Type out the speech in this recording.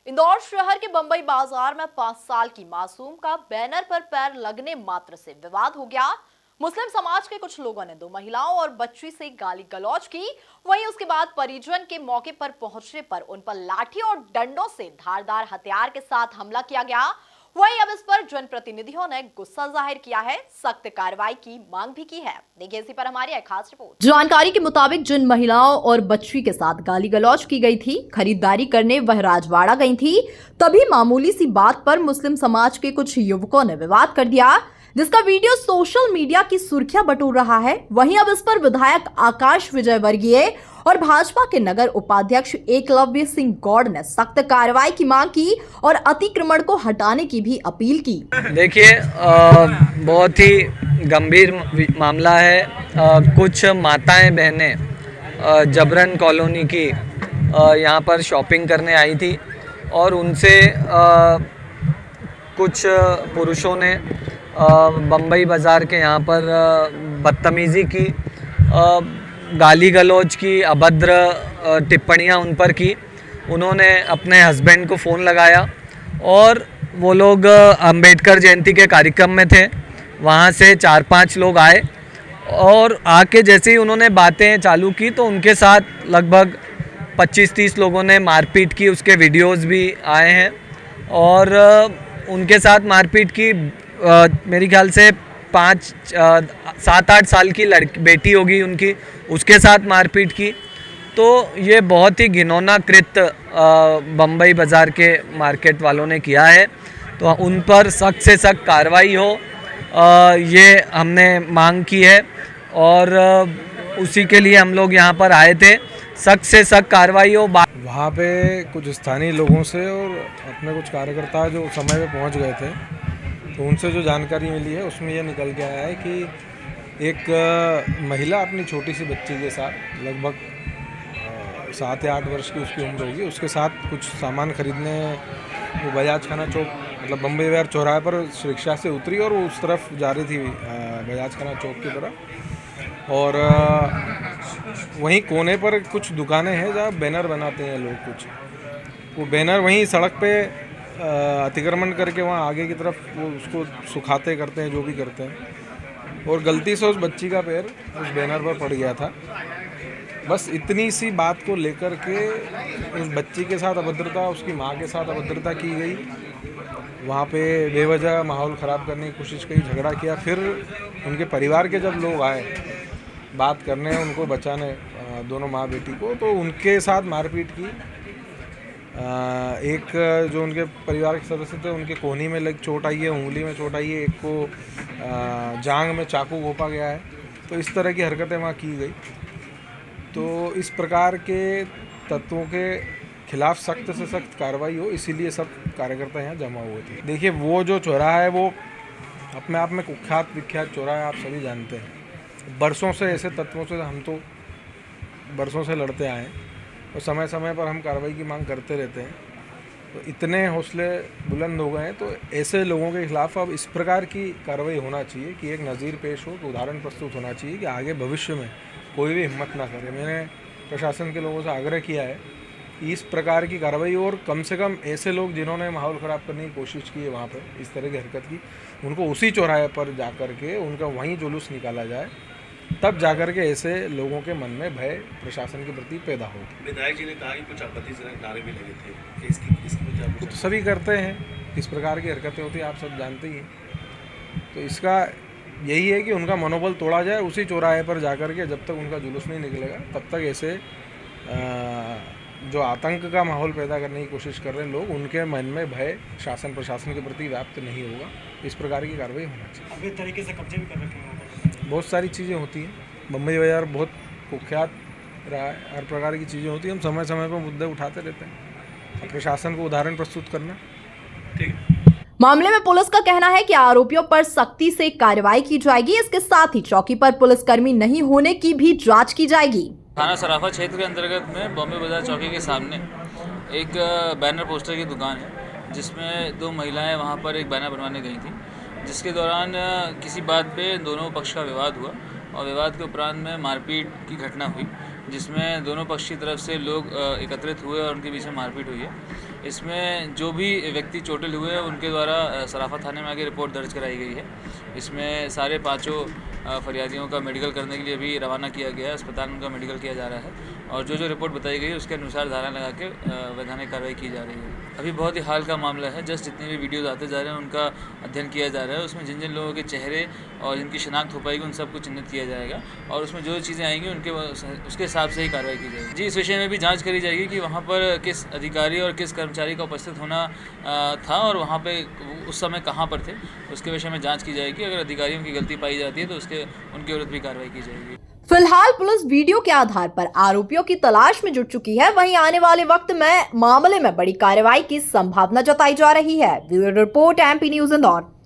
इंदौर शहर के बंबई बाजार में 5 साल की मासूम का बैनर पर पैर लगने मात्र से विवाद हो गया। मुस्लिम समाज के कुछ लोगों ने 2 महिलाओं और बच्ची से गाली गलौज की। वहीं उसके बाद परिजन के मौके पर पहुंचने पर उन पर लाठी और डंडों से धारदार हथियार के साथ हमला किया गया। वहीं अब इस पर जनप्रतिनिधियों ने गुस्सा जाहिर किया है, सख्त कार्रवाई की मांग भी की है। देखिए इसी पर हमारी एक खास रिपोर्ट। जानकारी के मुताबिक जिन महिलाओं और बच्ची के साथ गाली गलौज की गई थी, खरीदारी करने वह राजवाड़ा गई थी, तभी मामूली सी बात पर मुस्लिम समाज के कुछ युवकों ने विवाद कर दिया, जिसका वीडियो सोशल मीडिया की सुर्खियां बटोर रहा है। वहीं अब इस पर विधायक आकाश विजयवर्गीय और भाजपा के नगर उपाध्यक्ष एकलव्य सिंह गौड़ ने सख्त कार्रवाई की मांग की और अतिक्रमण को हटाने की भी अपील की। देखिए बहुत ही गंभीर मामला है। कुछ माताएं बहनें जबरन कॉलोनी की यहाँ पर शॉपिंग करने आई थी और उनसे कुछ पुरुषों ने बम्बई बाज़ार के यहाँ पर बदतमीज़ी की, गाली गलौज की, अभद्र टिप्पणियाँ उन पर की। उन्होंने अपने हस्बैंड को फ़ोन लगाया और वो लोग अंबेडकर जयंती के कार्यक्रम में थे। वहाँ से 4-5 लोग आए और आके जैसे ही उन्होंने बातें चालू की तो उनके साथ लगभग 25-30 लोगों ने मारपीट की। उसके वीडियोस भी आए हैं और उनके साथ मारपीट की। मेरे ख्याल से 7-8 साल की बेटी होगी उनकी, उसके साथ मारपीट की। तो ये बहुत ही घिनौना कृत्य बम्बई बाज़ार के मार्केट वालों ने किया है, तो उन पर सख्त से सख्त कार्रवाई हो, ये हमने मांग की है और उसी के लिए हम लोग यहाँ पर आए थे। सख्त से सख्त कार्रवाई हो। वहाँ पे कुछ स्थानीय लोगों से और अपने कुछ कार्यकर्ता जो समय पे पहुँच गए थे, तो उनसे जो जानकारी मिली है उसमें यह निकल के आया है कि एक महिला अपनी छोटी सी बच्ची के साथ, लगभग 7 या 8 वर्ष की उसकी उम्र होगी, उसके साथ कुछ सामान खरीदने वो बजाज खाना चौक, मतलब बम्बई बाजार चौराहे पर रिक्शा से उतरी और वो उस तरफ जा रही थी बजाज खाना चौक की तरफ। और वहीं कोने पर कुछ दुकानें हैं जहाँ बैनर बनाते हैं लोग कुछ, वो बैनर वहीं सड़क पे अतिक्रमण करके वहाँ आगे की तरफ वो उसको सुखाते करते हैं, जो भी करते हैं। और गलती से उस बच्ची का पैर उस बैनर पर पड़ गया था। बस इतनी सी बात को लेकर के उस बच्ची के साथ अभद्रता, उसकी माँ के साथ अभद्रता की गई। वहाँ पे बेवजह माहौल ख़राब करने की कोशिश की, झगड़ा किया। फिर उनके परिवार के जब लोग आए बात करने, उनको बचाने, दोनों माँ बेटी को, तो उनके साथ मारपीट की। एक जो उनके परिवार के सदस्य थे उनके कोहनी में चोट आई है, उंगली में चोट आई है, एक को जांघ में चाकू घोंपा गया है। तो इस तरह की हरकतें वहाँ की गई। तो इस प्रकार के तत्वों के खिलाफ सख्त से सख्त कार्रवाई हो, इसीलिए सब कार्यकर्ता यहाँ जमा हुए थे। देखिए वो जो चौराहा है वो अपने आप में कुख्यात विख्यात चौराहा है, आप सभी जानते हैं। बरसों से ऐसे तत्वों से हम तो बरसों से लड़ते आए हैं और समय समय पर हम कार्रवाई की मांग करते रहते हैं। तो इतने हौसले बुलंद हो गए हैं, तो ऐसे लोगों के खिलाफ अब इस प्रकार की कार्रवाई होना चाहिए कि एक नज़ीर पेश हो, कि उदाहरण प्रस्तुत होना चाहिए कि आगे भविष्य में कोई भी हिम्मत ना करे। मैंने प्रशासन के लोगों से आग्रह किया है कि इस प्रकार की कार्रवाई, और कम से कम ऐसे लोग जिन्होंने माहौल ख़राब करने की कोशिश की है वहाँ पर इस तरह की हरकत की, उनको उसी चौराहे पर जा कर के उनका वहीं जुलूस निकाला जाए, तब जाकर के ऐसे लोगों के मन में भय प्रशासन के प्रति पैदा होगी। विधायक जी ने कहा कि कुछ आपत्तिजनक नारे भी लगे थे, इसकी तो सभी करते हैं, इस प्रकार की हरकतें होती हैं, आप सब जानते ही हैं। तो इसका यही है कि उनका मनोबल तोड़ा जाए उसी चौराहे पर जाकर के। जब तक उनका जुलूस नहीं निकलेगा तब तक ऐसे जो आतंक का माहौल पैदा करने की कोशिश कर रहे हैं लोग, उनके मन में भय शासन प्रशासन के प्रति व्याप्त नहीं होगा। इस प्रकार की कार्रवाई होना चाहिए। अभी तरीके से कब्जे भी कर रखे हैं, बहुत सारी चीज़ें होती हैं, बम्बई बाजार बहुत कुख्यात रहा है, हर प्रकार की चीज़ें होती हैं। हम समय समय पर मुद्दे उठाते रहते हैं, प्रशासन को उदाहरण प्रस्तुत करना। ठीक है। मामले में पुलिस का कहना है कि आरोपियों पर सख्ती से कार्रवाई की जाएगी। इसके साथ ही चौकी पर पुलिसकर्मी नहीं होने की भी जांच की जाएगी। थाना सराफा क्षेत्र के अंतर्गत में बॉम्बे बाजार चौकी के सामने एक बैनर पोस्टर की दुकान है, जिसमें 2 महिलाएं वहां पर एक बैनर बनवाने गई थी, जिसके दौरान किसी बात पे दोनों पक्ष का विवाद हुआ और विवाद के उपरांत में मारपीट की घटना हुई। जिसमें दोनों पक्ष की तरफ से लोग एकत्रित हुए और उनके बीच में मारपीट हुई है। इसमें जो भी व्यक्ति चोटिल हुए हैं उनके द्वारा सराफा थाने में आके रिपोर्ट दर्ज कराई गई है। इसमें सारे पाँचों फरियादियों का मेडिकल करने के लिए भी रवाना किया गया है। अस्पताल में उनका मेडिकल किया जा रहा है और जो रिपोर्ट बताई गई है उसके अनुसार धारा लगा के वैधानिक कार्रवाई की जा रही है। अभी बहुत ही हाल का मामला है, जस्ट जितने भी वीडियोज़ आते जा रहे हैं उनका अध्ययन किया जा रहा है। उसमें जिन जिन लोगों के चेहरे और जिनकी शिनाख्त हो पाएगी उन सबको चिन्हित किया जाएगा और उसमें जो चीज़ें आएंगी उसके हिसाब से ही कार्रवाई की जाएगी। जी, इस विषय में भी जांच करी जाएगी कि वहाँ पर किस अधिकारी और किस कर्मचारी का उपस्थित होना था और वहाँ पे उस समय कहाँ पर थे, उसके विषय में जांच की जाएगी। अगर अधिकारियों की गलती पाई जाती है तो उनके विरुद्ध भी कार्रवाई की जाएगी। फिलहाल पुलिस वीडियो के आधार पर आरोपियों की तलाश में जुट चुकी है। वहीं आने वाले वक्त में मामले में बड़ी कार्रवाई की संभावना जताई जा रही है। Bureau report, MP news Indore.